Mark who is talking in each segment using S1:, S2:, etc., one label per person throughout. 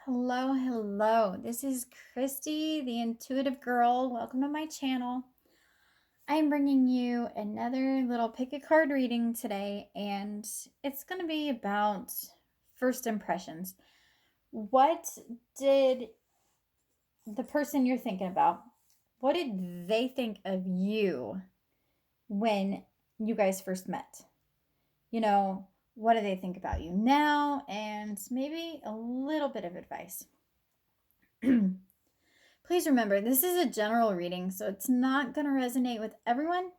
S1: Hello, hello. This is Christy, the intuitive girl. Welcome to my channel. I'm bringing you another little pick a card reading today, and it's going to be about first impressions. What did the person you're thinking about, what did they think of you when you guys first met? What do they think about you now? And maybe a little bit of advice. Please remember, this is a general reading, so it's not going to resonate with everyone.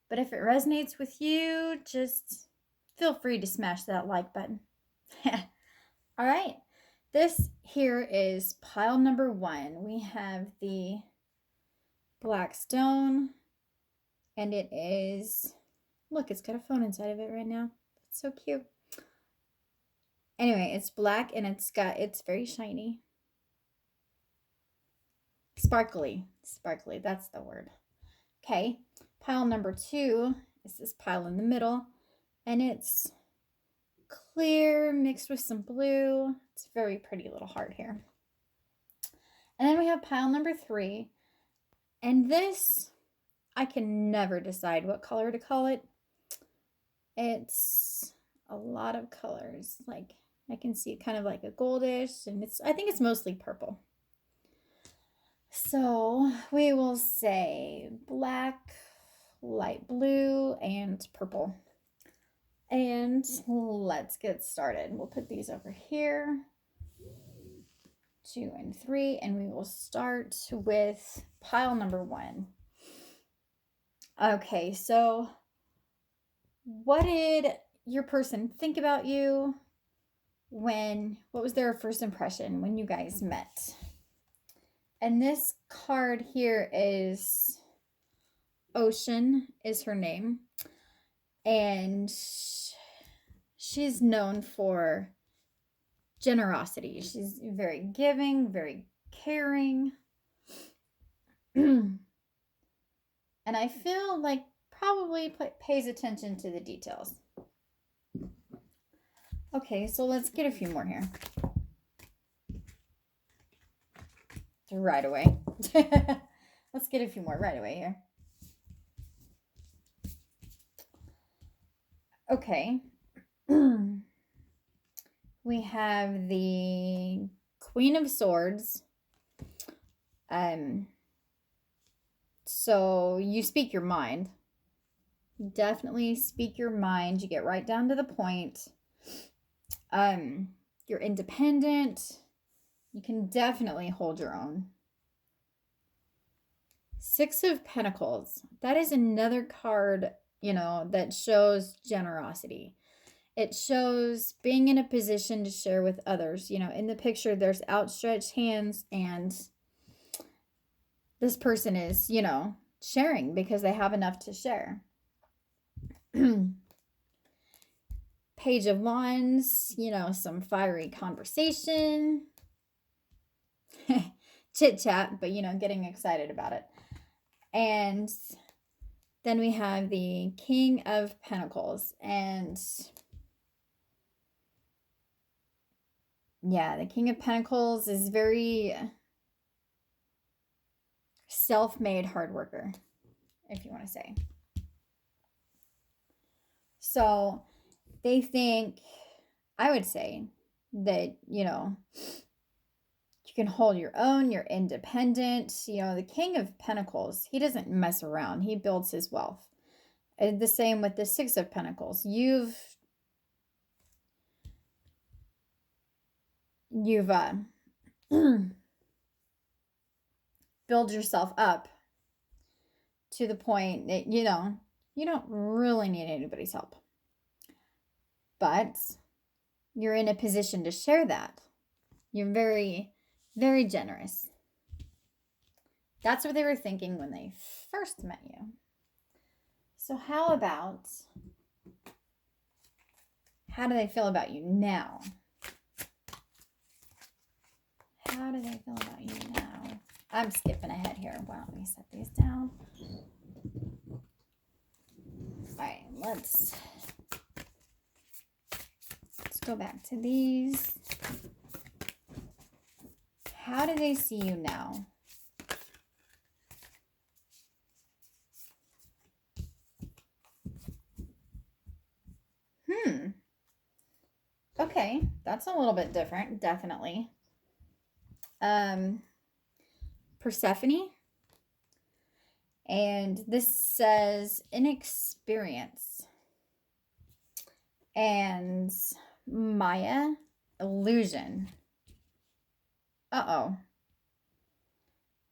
S1: But if it resonates with you, just feel free to smash that like button. All right. This here is pile number 1. We have the black stone, and it is, look, it's got a phone inside of it right now. It's so cute. Anyway, it's black and it's very shiny. Sparkly, that's the word. Okay, pile number 2 is this pile in the middle, and it's clear mixed with some blue. It's a very pretty little heart here. And then we have pile number 3, and this, I can never decide what color to call it. It's a lot of colors. Like, I can see kind of like a goldish, and I think it's mostly purple. So we will say black, light blue, and purple. And let's get started. We'll put these over here, 2 and 3, and we will start with pile number 1. Okay, so what did your person think about you what was their first impression when you guys met? And this card here is Ocean is her name. And she's known for generosity. She's very giving, very caring. And I feel like probably pays attention to the details. Okay, so let's get a few more here. Right away. Let's get a few more right away here. Okay. We have the Queen of Swords. So you speak your mind. You definitely speak your mind. You get right down to the point. You're independent. You can definitely hold your own. 6 of Pentacles. That is another card, that shows generosity. It shows being in a position to share with others. In the picture, there's outstretched hands, and this person is, sharing because they have enough to share. Page of Wands, some fiery conversation. Chit chat, but getting excited about it. And then we have the King of Pentacles, and yeah, the King of Pentacles is very self-made hard worker, if you want to say. So they think, I would say that, you can hold your own, you're independent. The King of Pentacles, he doesn't mess around. He builds his wealth. And the same with the 6 of Pentacles. You've build yourself up to the point that, you don't really need anybody's help. But you're in a position to share that. You're very, very generous. That's what they were thinking when they first met you. So how do they feel about you now? How do they feel about you now? I'm skipping ahead here. Why don't we set these down? All right, let's go back to these. how do they see you now? Okay, that's a little bit different, definitely. Persephone, and this says inexperience. And Maya, illusion. Uh-oh.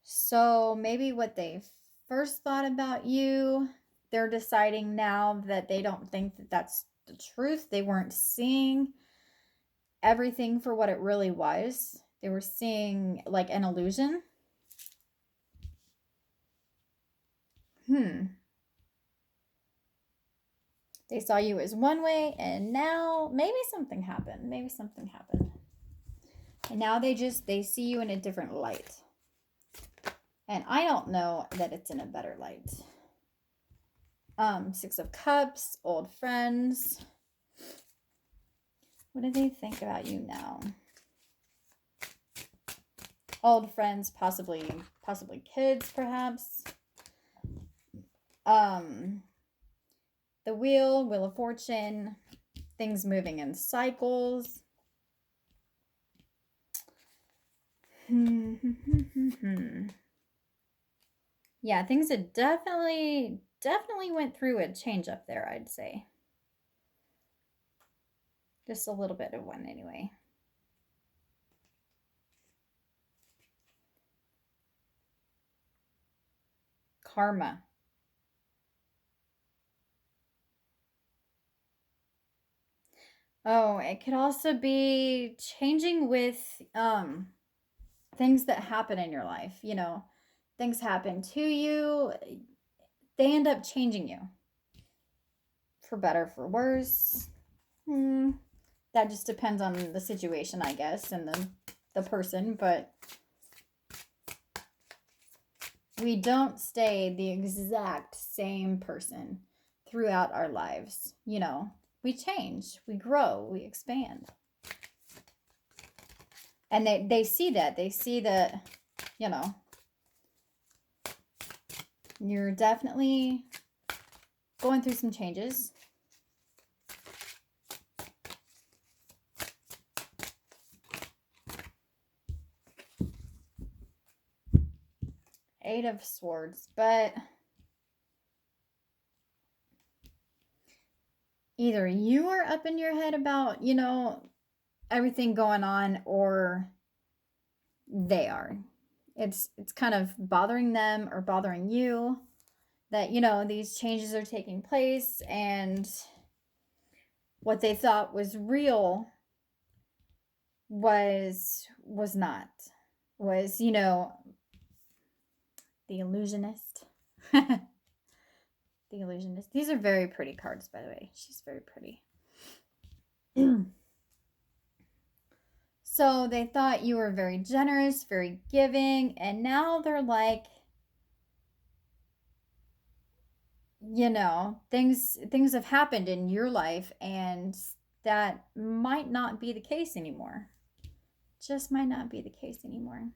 S1: So maybe what they first thought about you, they're deciding now that they don't think that that's the truth. They weren't seeing everything for what it really was. They were seeing like an illusion. They saw you as one way, and now maybe something happened. Maybe something happened. And now they see you in a different light. And I don't know that it's in a better light. Six of Cups, old friends. What do they think about you now? Old friends, possibly kids, perhaps. The Wheel of Fortune, things moving in cycles. Yeah, things had definitely went through a change up there, I'd say. Just a little bit of one anyway. Karma. Oh, it could also be changing with things that happen in your life. You know, things happen to you, they end up changing you. For better, for worse. That just depends on the situation, I guess, and the person, but we don't stay the exact same person throughout our lives. You know, we change, we grow, we expand. And they see that. They see that, you know, you're definitely going through some changes. Eight of Swords, but either you are up in your head about, you know, everything going on, or they are. It's kind of bothering them or bothering you that, you know, these changes are taking place, and what they thought was real was not. Was, you know, the illusionist. The illusionist. These are very pretty cards, by the way. She's very pretty. So they thought you were very generous, very giving, and now they're like, you know, things have happened in your life, and that might not be the case anymore. Just might not be the case anymore.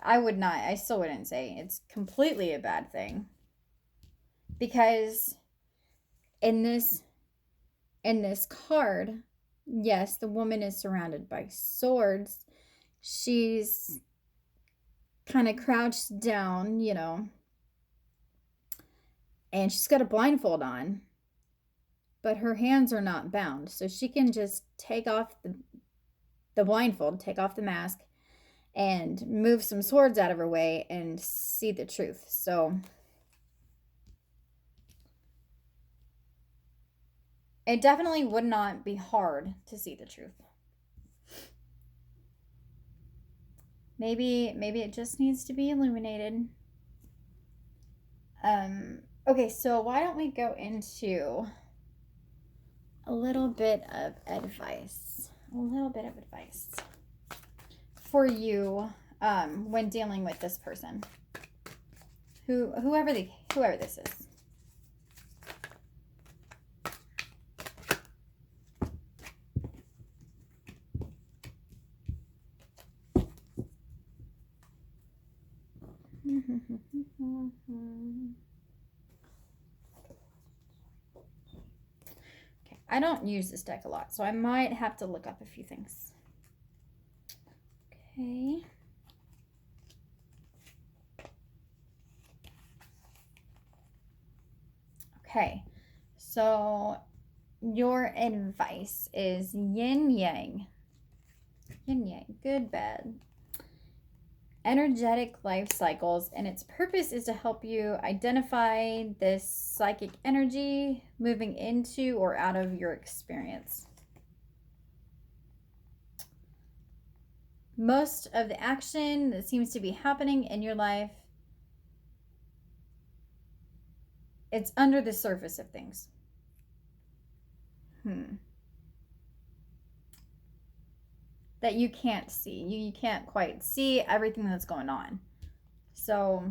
S1: I still wouldn't say it's completely a bad thing, because in this card, yes, the woman is surrounded by swords. She's kind of crouched down, you know, and she's got a blindfold on, but her hands are not bound, so she can just take off the blindfold, take off the mask, and move some swords out of her way and see the truth. So it definitely would not be hard to see the truth. Maybe it just needs to be illuminated. Okay, so why don't we go into a little bit of advice. A little bit of advice for you when dealing with this person. Whoever this is. Okay, I don't use this deck a lot, so I might have to look up a few things. Okay. Okay, so your advice is yin yang. Yin yang, good, bad. Energetic life cycles, and its purpose is to help you identify this psychic energy moving into or out of your experience. Most of the action that seems to be happening in your life, it's under the surface of things. That you can't see. You can't quite see everything that's going on. So,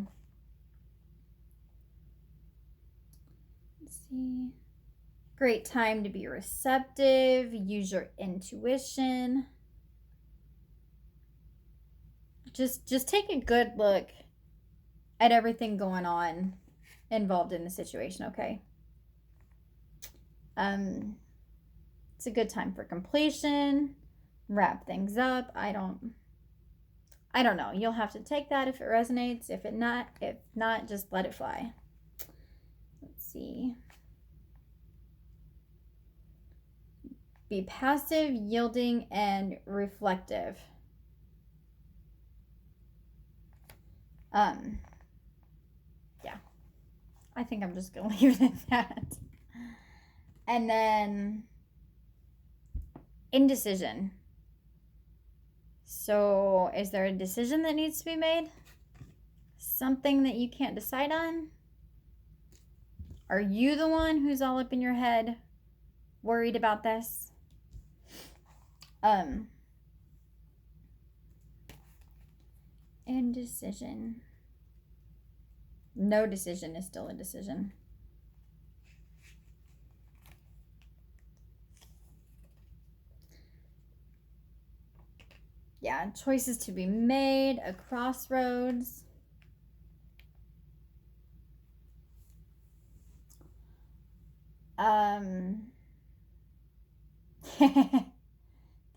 S1: let's see. Great time to be receptive. Use your intuition. Just take a good look at everything going on involved in the situation, okay? It's a good time for completion. Wrap things up. I don't know. You'll have to take that if it resonates. If not, just let it fly. Let's see. Be passive, yielding, and reflective. Yeah. I think I'm just gonna leave it at that. And then indecision. So, is there a decision that needs to be made? Something that you can't decide on? Are you the one who's all up in your head, worried about this? Indecision. No decision is still a decision. Yeah, choices to be made, a crossroads.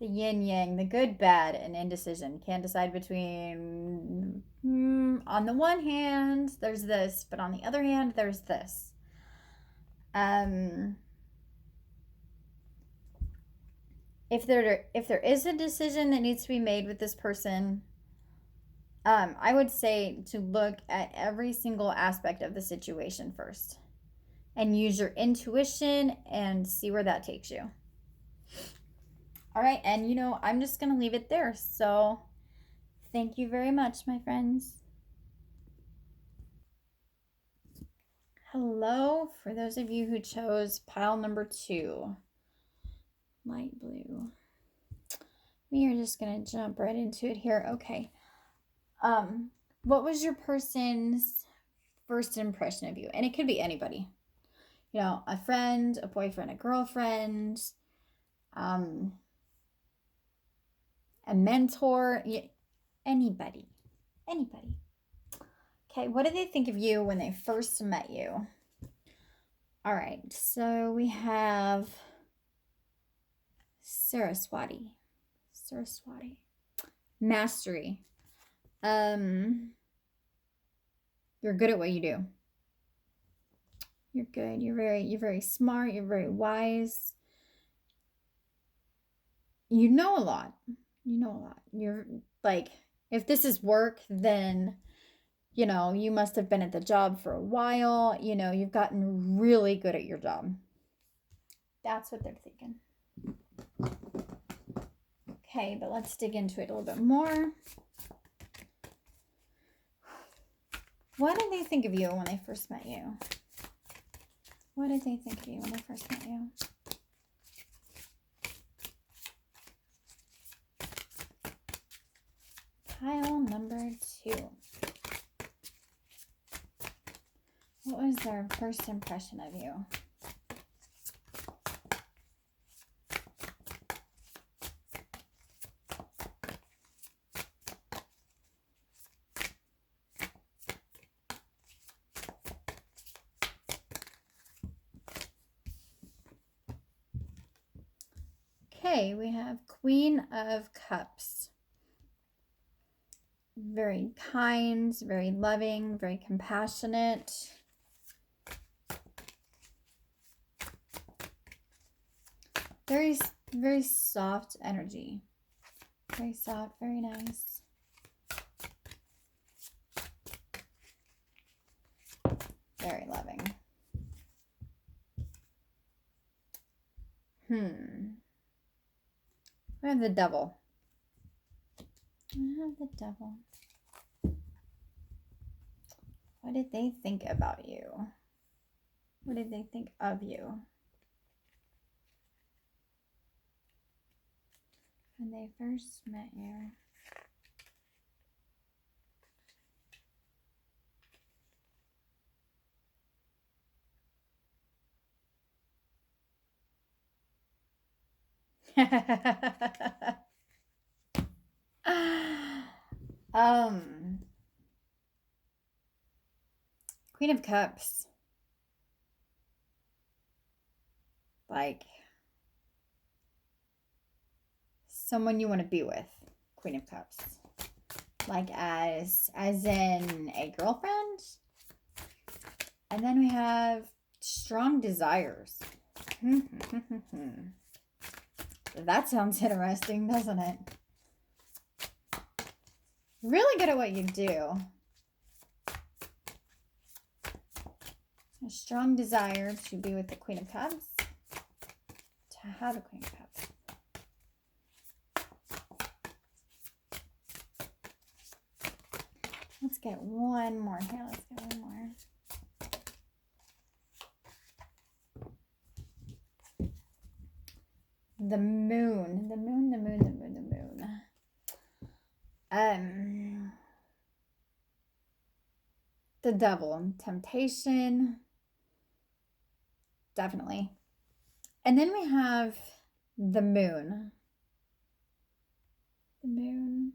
S1: The yin yang, the good, bad, and indecision. Can't decide between, on the one hand, there's this, but on the other hand, there's this. If there is a decision that needs to be made with this person, I would say to look at every single aspect of the situation first and use your intuition and see where that takes you. All right, and I'm just going to leave it there. So thank you very much, my friends. Hello, for those of you who chose pile number 2, light blue. We are just going to jump right into it here. Okay. What was your person's first impression of you? And it could be anybody. A friend, a boyfriend, a girlfriend, a mentor, anybody. Okay, what did they think of you when they first met you? All right, so we have Saraswati. Mastery. You're good at what you do. You're good. You're very smart. You're very wise. You know a lot. You're like, if this is work, then, you must have been at the job for a while. You've gotten really good at your job. That's what they're thinking. Okay, but let's dig into it a little bit more. What did they think of you when they first met you? Pile number 2. What was their first impression of you? Okay, we have Queen of Cups. Very kind, very loving, very compassionate. Very, very soft energy. Very soft, very nice. Very loving. We have the Devil. I have the Devil. What did they think about you? What did they think of you when they first met you? Queen of Cups. Like someone you want to be with. Queen of Cups. Like as in a girlfriend. And then we have strong desires. That sounds interesting, doesn't it? Really good at what you do. A strong desire to be with the Queen of Cups. To have a Queen of Cups. Let's get one more here. Let's get one more. The Moon. The Moon, the Moon, the Moon, the Moon. The Devil. Temptation. Definitely. And then we have the Moon. The Moon.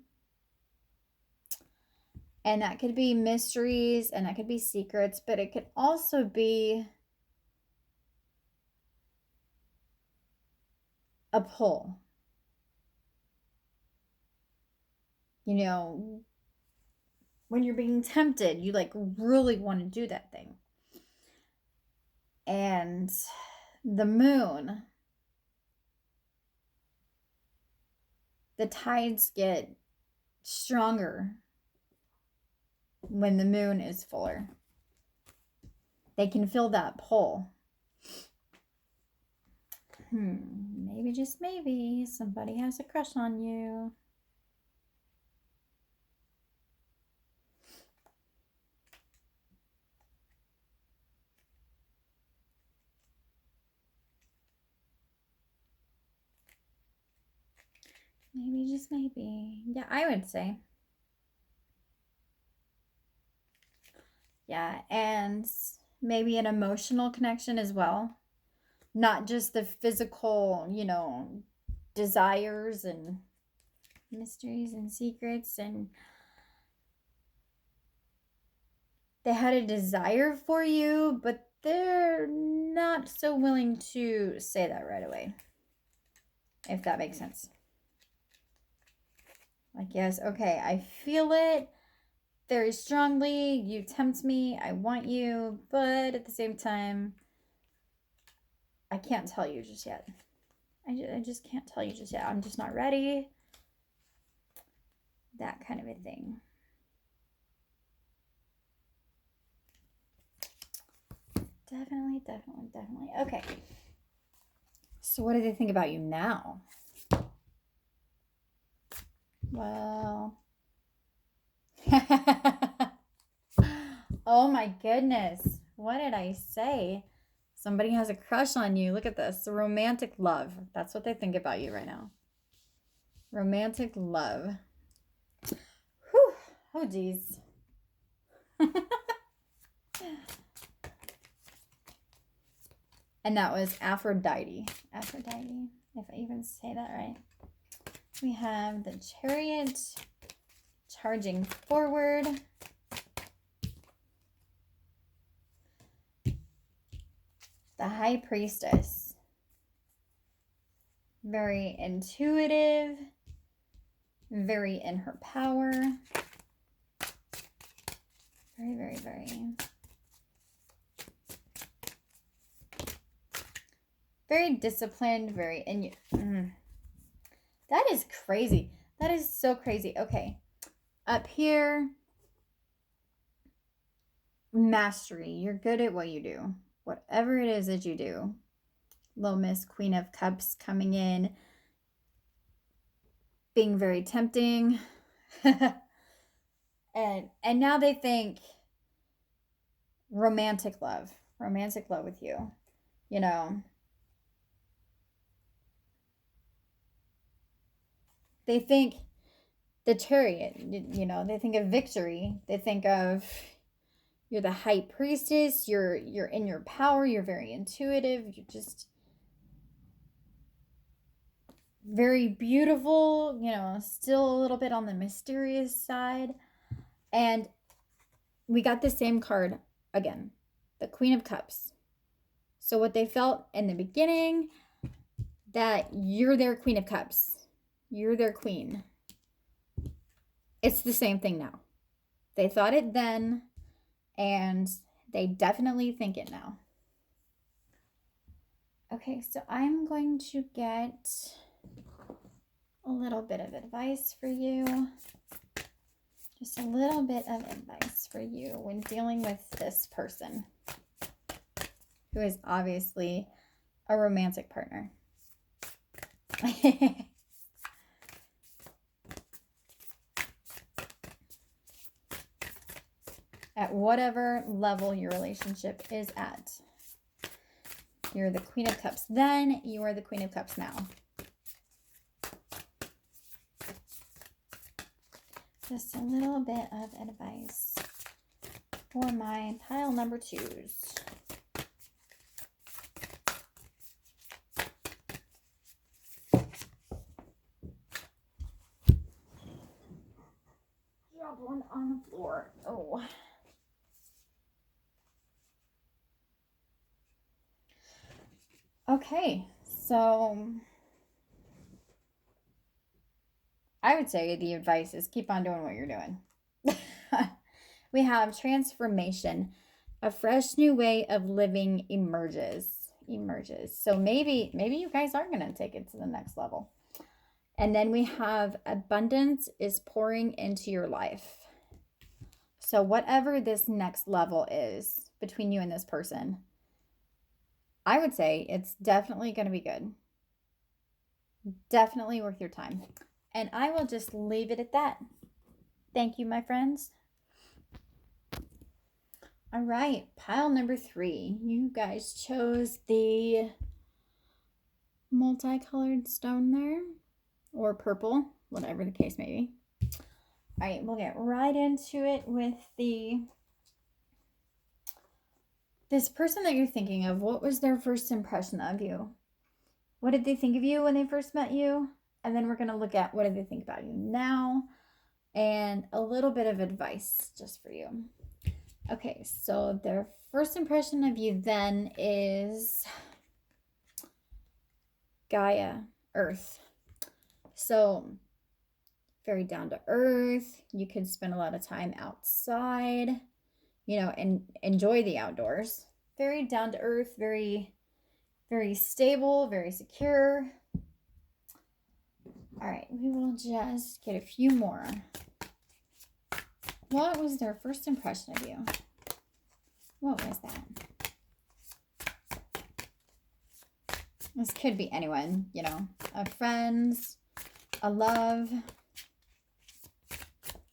S1: And that could be mysteries and that could be secrets, but it could also be a pull. You know, when you're being tempted, you like really want to do that thing. And the Moon, the tides get stronger when the Moon is fuller. They can feel that pull. Maybe, just maybe, somebody has a crush on you. Maybe, just maybe. Yeah, I would say. Yeah, and maybe an emotional connection as well. Not just the physical, desires and mysteries and secrets. And they had a desire for you, but they're not so willing to say that right away. If that makes sense. Like, yes, okay, I feel it very strongly. You tempt me. I want you. But at the same time, I can't tell you just yet. I just can't tell you just yet. I'm just not ready. That kind of a thing. Definitely, definitely, definitely. Okay. So what do they think about you now? Well. Oh my goodness. What did I say? Somebody has a crush on you. Look at this. Romantic love. That's what they think about you right now. Romantic love. Whew. Oh, geez. And that was Aphrodite. Aphrodite, if I even say that right. We have the Chariot charging forward. The High Priestess. very intuitive, very in her power. Very, very, very disciplined, very that is crazy. That is so crazy. Okay. Up here, mastery. You're good at what you do. Whatever it is that you do. Little Miss Queen of Cups coming in, being very tempting. and now they think romantic love with you. You know, they think the chariot, you know, they think of victory. They think of you're the high priestess, you're in your power, you're very intuitive, you're just very beautiful, you know, still a little bit on the mysterious side. And we got the same card again, the Queen of Cups. So what they felt in the beginning, that you're their Queen of Cups. You're their queen. It's the same thing now. They thought it then, and they definitely think it now. Okay, so I'm going to get a little bit of advice for you. Just a little bit of advice for you when dealing with this person who is obviously a romantic partner. At whatever level your relationship is at. You're the Queen of Cups then, you are the Queen of Cups now. Just a little bit of advice for my pile number 2s. Drop one on the floor. Oh. Okay, so I would say the advice is keep on doing what you're doing. We have transformation. A fresh new way of living emerges. So maybe you guys are going to take it to the next level. And then we have abundance is pouring into your life. So whatever this next level is between you and this person, I would say it's definitely going to be good. Definitely worth your time. And I will just leave it at that. Thank you, my friends. All right, pile number 3. You guys chose the multicolored stone there, or purple, whatever the case may be. All right, we'll get right into it with this person that you're thinking of. What was their first impression of you? What did they think of you when they first met you? And then we're going to look at what do they think about you now, and a little bit of advice just for you. Okay, so their first impression of you then is Gaia, Earth. So very down to earth. You can spend a lot of time outside, you know, and enjoy the outdoors. Very down to earth, very, very stable, very secure. All right, we will just get a few more. What was their first impression of you? What was that? This could be anyone, you know, a friend, a love,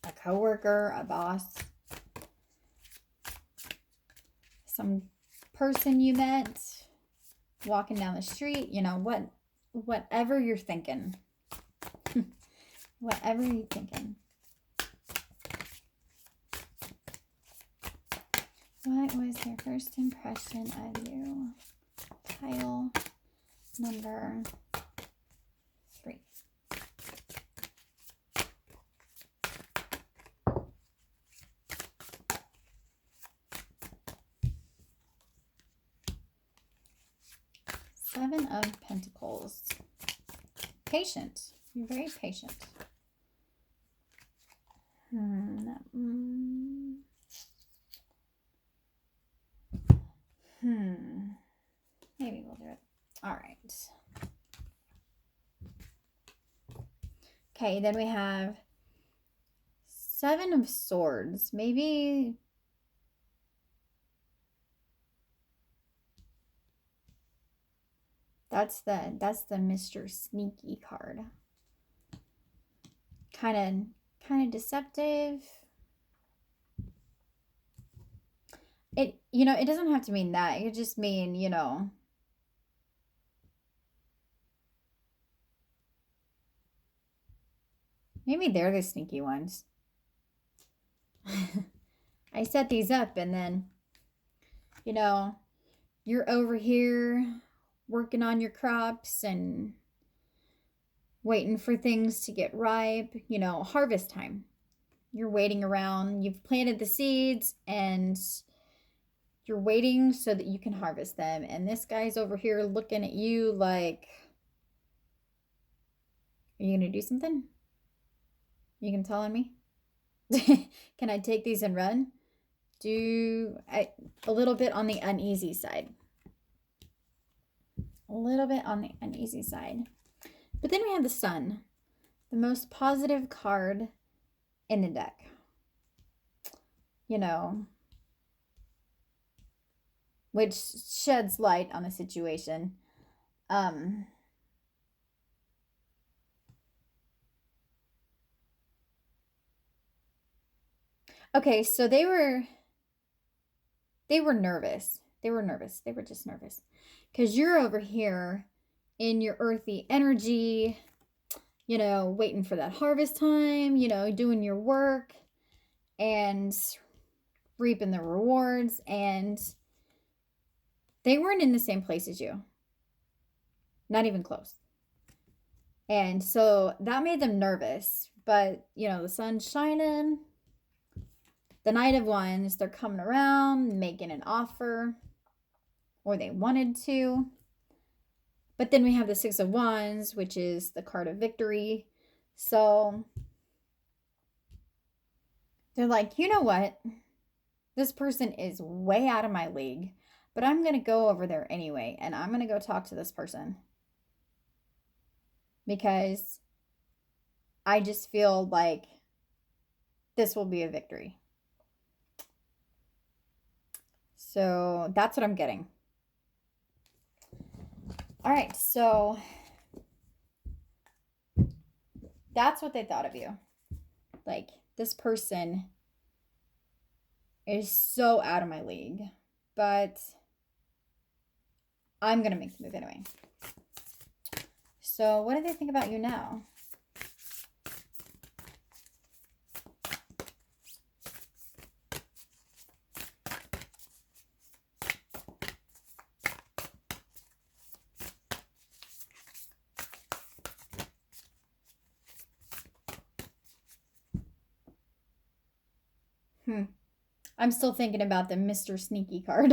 S1: a coworker, a boss, some person you met walking down the street, you know, whatever you're thinking. Whatever you're thinking. What was their first impression of you? Pile number 3. Seven of Pentacles. patient. You're very patient. Maybe we'll do it. All right. Okay, then we have 7 of Swords. Maybe that's the Mr. Sneaky card. Kind of deceptive. It doesn't have to mean that. It could just mean, maybe they're the sneaky ones. I set these up and then, you're over here working on your crops and waiting for things to get ripe, harvest time. You're waiting around, you've planted the seeds and you're waiting so that you can harvest them. And this guy's over here looking at you like, are you going to do something? You can tell on me? Can I take these and run? A little bit on the uneasy side. A little bit on the uneasy side. But then we have the Sun, the most positive card in the deck. Which sheds light on the situation. Okay, so they were nervous. They were nervous. They were just nervous. Because you're over here in your earthy energy, waiting for that harvest time, doing your work and reaping the rewards. And they weren't in the same place as you. Not even close. And so that made them nervous. But, the sun's shining. The Knight of Wands, they're coming around, making an offer. Or they wanted to. But then we have the 6 of Wands, which is the card of victory. So they're like, you know what? This person is way out of my league. But I'm going to go over there anyway. And I'm going to go talk to this person. Because I just feel like this will be a victory. So that's what I'm getting. All right, so that's what they thought of you. Like, this person is so out of my league, but I'm going to make the move anyway. So what do they think about you now? I'm still thinking about the Mr. Sneaky card.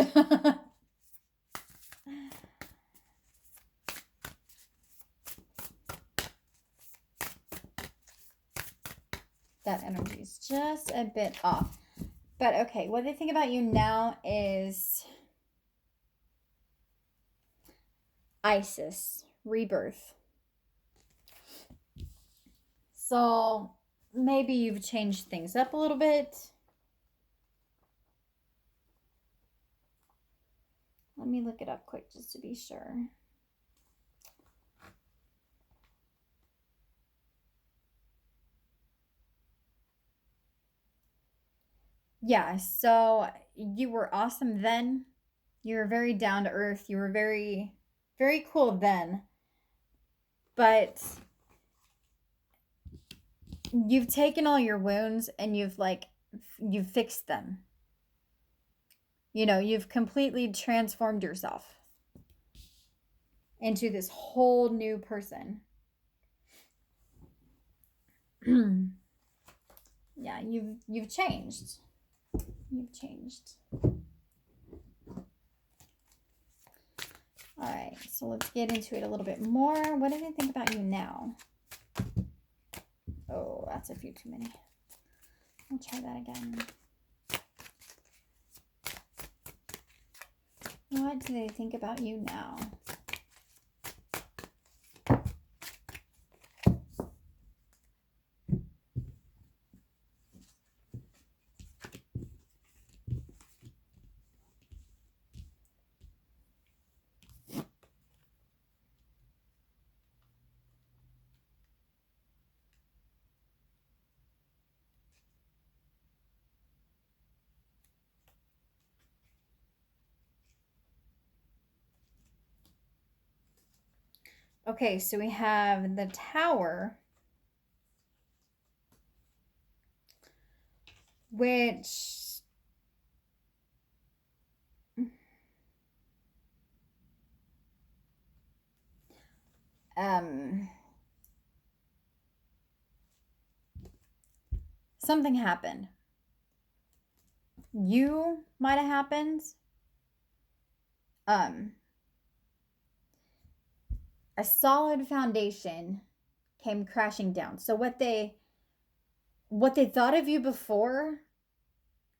S1: That energy is just a bit off. But okay, what they think about you now is Isis, rebirth. So maybe you've changed things up a little bit. Let me look it up quick just to be sure. Yeah, so you were awesome then. You were very down to earth. You were very, very cool then. But you've taken all your wounds and you've fixed them. You've completely transformed yourself into this whole new person. Yeah, you've changed. You've changed. All right, so let's get into it a little bit more. What do they think about you now? Oh, that's a few too many. I'll try that again. What do they think about you now? Okay, so we have the Tower, which something happened. You might have happened. A solid foundation came crashing down. So what they thought of you before,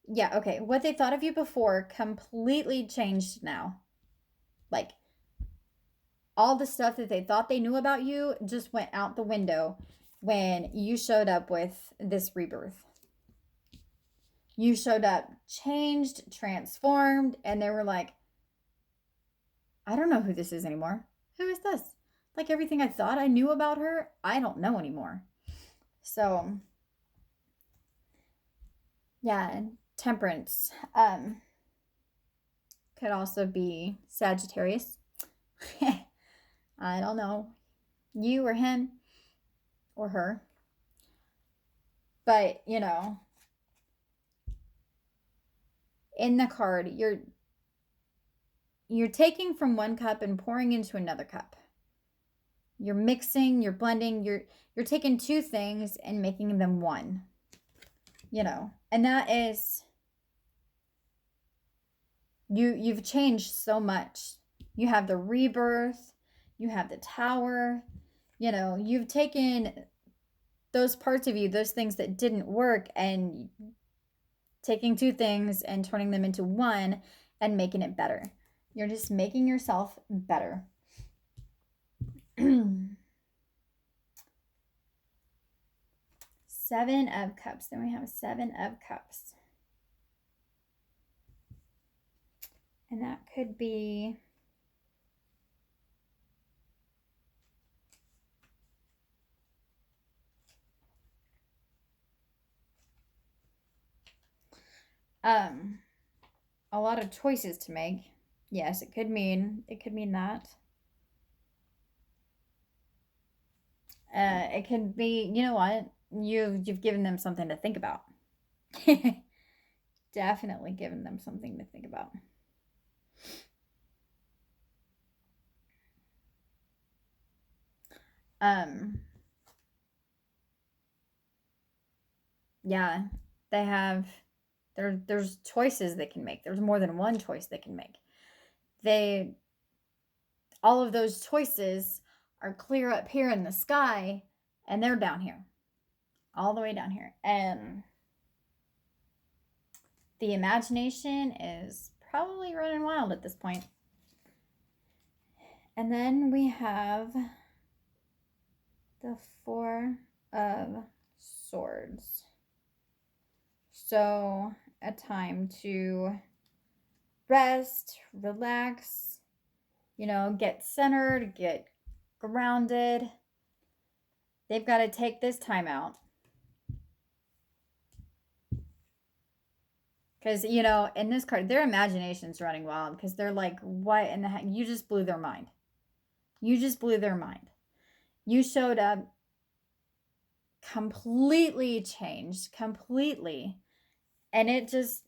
S1: yeah, okay, what they thought of you before completely changed now. Like, all the stuff that they thought they knew about you just went out the window when you showed up with this rebirth. You showed up changed, transformed, and they were like, I don't know who this is anymore. Who is this? Like, everything I thought I knew about her, I don't know anymore. So, yeah, temperance could also be Sagittarius. I don't know, you or him or her. But, in the card, you're taking from one cup and pouring into another cup. You're mixing, you're blending, you're taking two things and making them one. And that is, you've changed so much. You have the rebirth, you have the Tower, you've taken those parts of you, those things that didn't work, and taking two things and turning them into one and making it better. You're just making yourself better. Seven of Cups. Then we have Seven of Cups. And that could be a lot of choices to make. Yes, it could mean that. It could be, you know what? You've given them something to think about. Definitely given them something to think about. Yeah, they have there's choices they can make. There's more than one choice they can make. All of those choices are clear up here in the sky, and they're down here, all the way down here. And the imagination is probably running wild at this point. And then we have the Four of Swords. So, a time to rest, relax, get centered, get grounded. They've got to take this time out. Because, in this card, their imagination's running wild because they're like, what in the heck? You just blew their mind. You just blew their mind. You showed up completely changed, completely. And it just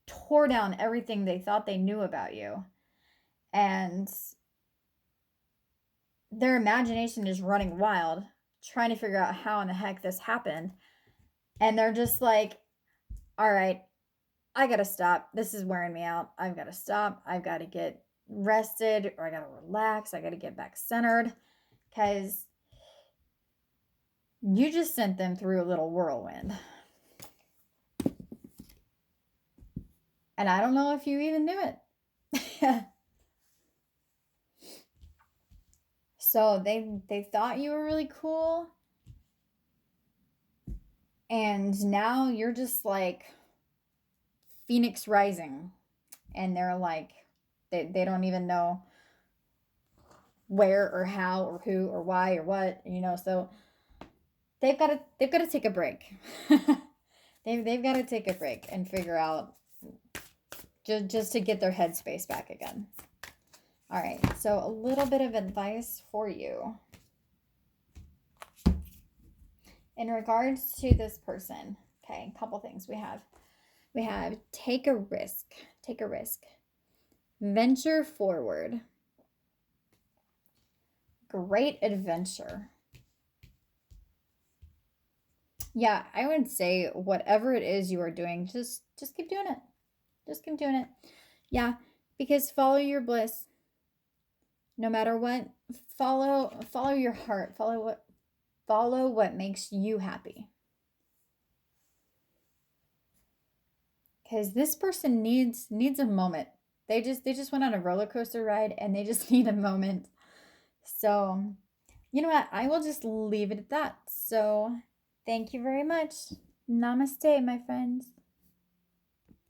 S1: tore down everything they thought they knew about you. And their imagination is running wild, trying to figure out how in the heck this happened. And they're just like, all right, I gotta stop. This is wearing me out. I've got to stop. I've got to get, rested, or I gotta relax, I gotta get back centered, because you just sent them through a little whirlwind. And I don't know if you even knew it. So they thought you were really cool, and now you're just like Phoenix rising, and they're like, they don't even know where or how or who or why or what, so they've got to take a break. They've got to take a break and figure out, just to get their headspace back again. All right, so a little bit of advice for you in regards to this person. Okay, a couple things we have. Take a risk. Venture forward. Great adventure. Yeah, I would say whatever it is you are doing, just keep doing it. Just keep doing it. Yeah, because follow your bliss. No matter what, follow your heart. Follow what makes you happy. Because this person needs a moment. They just went on a roller coaster ride, and they just need a moment. So, you know what? I will just leave it at that. So, thank you very much. Namaste, my friends.